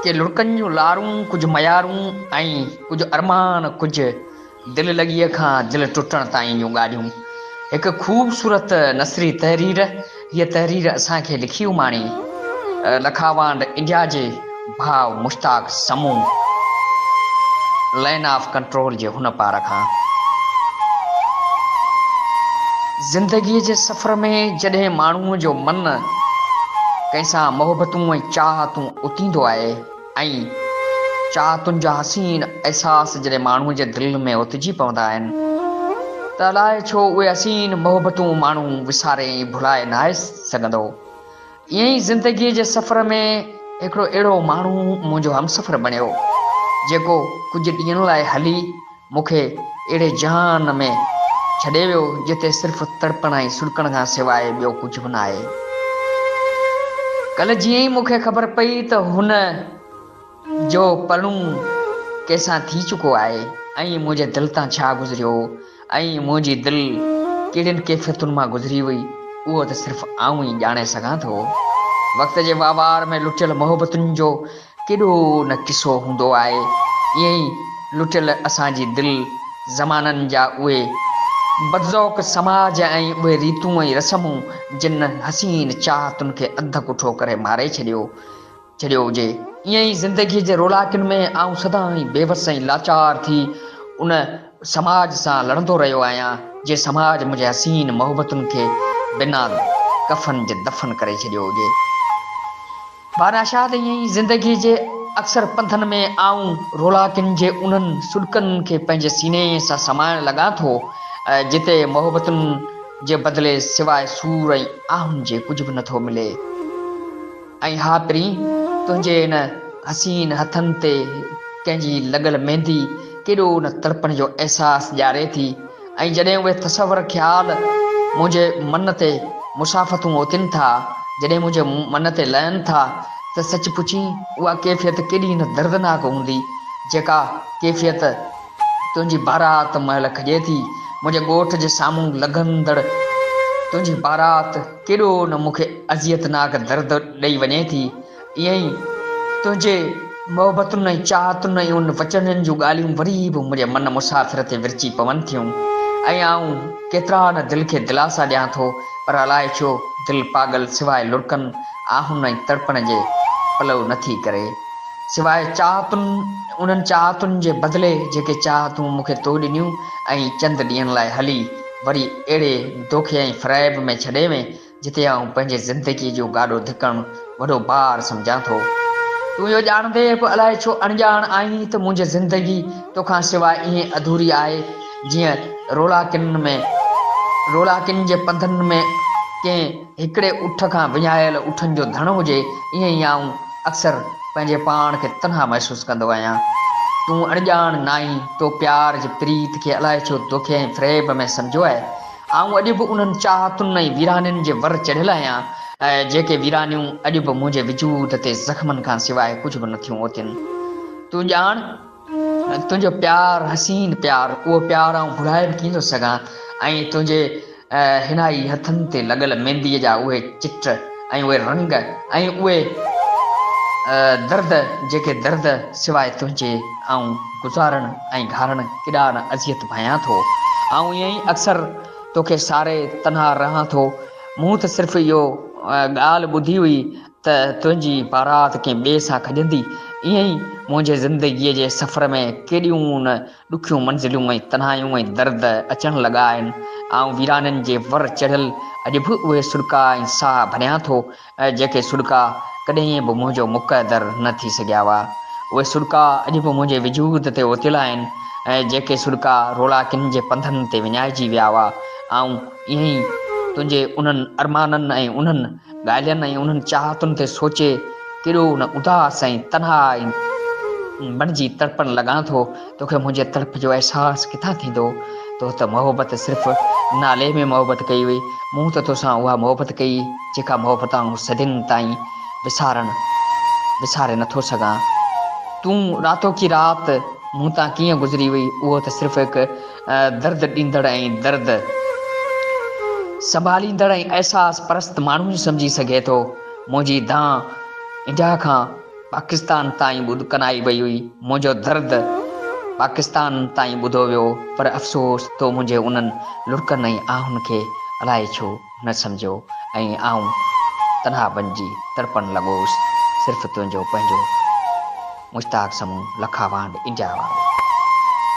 के लुड़कनि जूं लारूं कुझु मयारूं ऐं कुझु अरमान कुझु दिलि लॻीअ खां दिलि टुटण ताईं जूं ॻाल्हियूं। हिकु ख़ूबसूरत नसरी तहरीर, हीअ तहरीर असांखे लिखी उमाणी लखावांड इंडिया जे भाउ मुश्ताक समूह लाइन ऑफ कंट्रोल जे हुन पार खां। ज़िंदगीअ जे सफ़र में जॾहिं माण्हूअ जो मन कंहिंसां मोहबतूं ऐं चाहतूं उतींदो आहे ऐं चाहतुनि जा हसीन अहसास जॾहिं माण्हूअ जे दिलि में उतिजी पवंदा आहिनि त अलाए छो उहे हसीन मोहबतूं माण्हू विसारे भुलाए न आहे सघंदो। ईअं ई ज़िंदगीअ जे सफ़र में हिकिड़ो अहिड़ो माण्हू मुंहिंजो हमसफ़र बणियो जेको कुझु ॾींहंनि लाइ हली मूंखे अहिड़े जहान में छॾे वियो जिते सिर्फ़ु तड़पण ऐं सुॾकण खां सवाइ ॿियो कुझु बि न आहे। कल्ह जीअं ई मूंखे ख़बर पई त हुन जो पलू कंहिंसां थी चुको आहे ऐं मुंहिंजे दिलि तां छा गुज़रियो ऐं मुंहिंजी दिलि कहिड़ियुनि कैफ़ियतुनि मां गुज़री हुई, उहो त सिर्फ़ु आऊं ई ॼाणे सघां थो। वक़्त जे वहिंवार में लुटियल मोहबतुनि जो केॾो न किसो हूंदो आहे। ईअं ई लुटियल असांजी दिलि ज़माननि जा उहे बदज़ौक़ समाज ऐं उहे रीतूं ऐं रस्मूं जिन हसीन चाहतुनि खे अध कुठो करे मारे छॾियो हुजे। ईअं ई ज़िंदगीअ जे रोलाकिन में आऊं सदाईं बेवस ऐं लाचार थी उन समाज सां लड़ंदो रहियो आहियां जे समाज मुंहिंजे हसीन मोहबतुनि खे बिना कफ़न जे दफ़न करे छॾियो हुजे। बानाशाद ईअं ई ज़िंदगीअ जे अक्सर पंथनि में आऊं रोलाकिन जे उन्हनि सुॾकनि खे पंहिंजे सीने सां समाइण लॻां थो जिते मोहबतुनि जे बदिले सवाइ सूर ऐं आहुनि जे कुझु बि नथो मिले। ऐं हा प्री, तुंहिंजे इन हसीन हथनि ते कंहिंजी लॻल मेहंदी केॾो न तड़पण जो अहसासु ॾियारे थी ऐं जॾहिं उहे तसवर ख़्याल मुंहिंजे मन ते मुसाफ़तूं ओतिन था, जॾहिं मुंहिंजे मन ते लहनि था त सच पुछी उहा कैफ़ियत केॾी न दर्दनाक हूंदी जेका कैफ़ियत तुंहिंजी बारात महिल खॼे थी। मुंहिंजे ॻोठ जे साम्हूं लॻंदड़ तुंहिंजी बारात केॾो न मूंखे अज़ियतनाक दर्द ॾेई वञे थी। ईअं ई तुंहिंजे मोहबतुनि ऐं चाहतुनि ऐं उन वचननि जूं ॻाल्हियूं वरी बि मुंहिंजे मन मुसाफ़िर ते विरची पवनि थियूं ऐं आऊं केतिरा न दिलि खे दिलासा ॾियां थो, पर अलाए छो दिलि पागल सवाइ लुड़कनि आहुनि ऐं तड़पण जे पलव नथी करे। सवाइ चाहतुनि उन्हनि चाहतुनि जे बदिले जेके चाहतूं मूंखे तो ॾिनियूं ऐं चंद ॾींहंनि लाइ हली वरी अहिड़े दोखे ऐं फ़रेब में छॾे में जिते आऊं पंहिंजे ज़िंदगीअ जो गाॾो धिकणु वॾो बार सम्झां थो। तूं इहो ॼाणंदे बि अलाए छो अणॼाण आहीं त मुंहिंजी ज़िंदगी तोखां सवाइ ईअं अधूरी आहे जीअं रोलाकिन जे पंधनि में कंहिं हिकिड़े उठ खां विञायल उठनि जो धण हुजे। ईअं ई आऊं अक्सर पंहिंजे पाण खे तन्हा महसूसु कंदो आहियां। तूं अणॼाण न आहीं, तो प्यार जी प्रीत खे अलाए छो दोखे ऐं फ़रेब में सम्झो आहे। आऊं अॼु बि उन्हनि चाहतुनि ऐं वीरानियुनि जे वर चढ़ियल आहियां जेके वीरानियूं अॼु बि मुंहिंजे वजूद ते ज़ख़्मनि खां सवाइ कुझु बि नथियूं ओतिन। तूं ॼाण तुंहिंजो प्यारु हसीन प्यारु, उहो प्यारु आऊं भुलाए बि कीन थो सघां ऐं तुंहिंजे हिनाई हथनि ते लॻल मेहंदीअ जा उहे चिट ऐं उहे रंग ऐं उहे दर्द जेके दर्द सवाइ तुंहिंजे आऊं गुज़ारण ऐं घारण केॾा न अज़ियत भयां थो। आऊं ईअं ई अक्सर तोखे सारे तन्हा रहां थो। मूं त सिर्फ़ु इहो ॻाल्हि ॿुधी हुई त तुंहिंजी बारात कंहिं ॿिए सां खॼंदी। ईअं ई मुंहिंजे ज़िंदगीअ जे सफ़र में केॾियूं न ॾुखियूं मंज़िलूं ऐं तन्हायूं ऐं दर्द अचणु लॻा आहिनि। आऊं वीराननि जे वर चढ़ियल अॼु बि उहे सुॾका ऐं साह भरियां थो जेके सुॾका कॾहिं बि मुंहिंजो मुक़दर न थी सघिया हुआ। उहे सुॾका अॼु बि मुंहिंजे वजूद ते ओतियल आहिनि ऐं जेके सुॾका रोलाकिन जे पंधनि ते विञाइजी विया हुआ। आऊं ईअं ई तुंहिंजे उन्हनि अरमाननि ऐं उन्हनि ॻाल्हियुनि ऐं उन्हनि चाहतुनि ते सोचे केॾो न उदास ऐं तन्हा बणिजी तड़पण लॻां थो। तोखे मुंहिंजे तड़प जो अहसासु किथां थींदो? तो त मोहबत सिर्फ़ु नाले में मोहबत कई हुई। मूं त तोसां उहा मोहबत कई जेका मोहबत आऊं सदियुनि ताईं विसारे नथो सघां। तूं रातो की राति मूं तां कीअं गुज़री हुई उहो त सिर्फ़ु हिकु दर्द ॾींदड़ ऐं दर्द संभालींदड़ ऐं अहसास परस्त माण्हू सम्झी सघे थो। मुंहिंजी दां इंडिया खां पाकिस्तान ताईं कनाई वई हुई। मुंहिंजो दर्द पाकिस्तान ताईं ॿुधो वियो, पर अफ़सोस तो मुंहिंजे उन्हनि लुड़कनि ऐं आहुनि खे अलाए छो न सम्झो ऐं आउं तनहा बणिजी तड़पण लॻोसि, सिर्फ़ु तुंहिंजो पंहिंजो मुश्ताक समूह लखावांड इंडिया वारो।